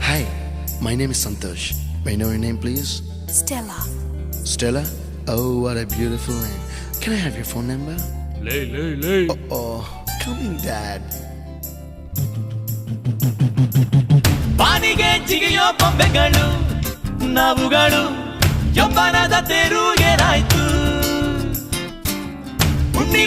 Hi, my name is Santosh. May I know your name, please? Stella. Stella? Oh, what a beautiful name. Can I have your phone number? ಲೇ Oh, coming, Dad. ಬಾನಿಗೆ ಜಿಗಿಯೋ ಬೊಂಬೆಗಳು ನಾವುಗಳು ಯೌವನದ ತೇರು ಏನಾಯ್ತು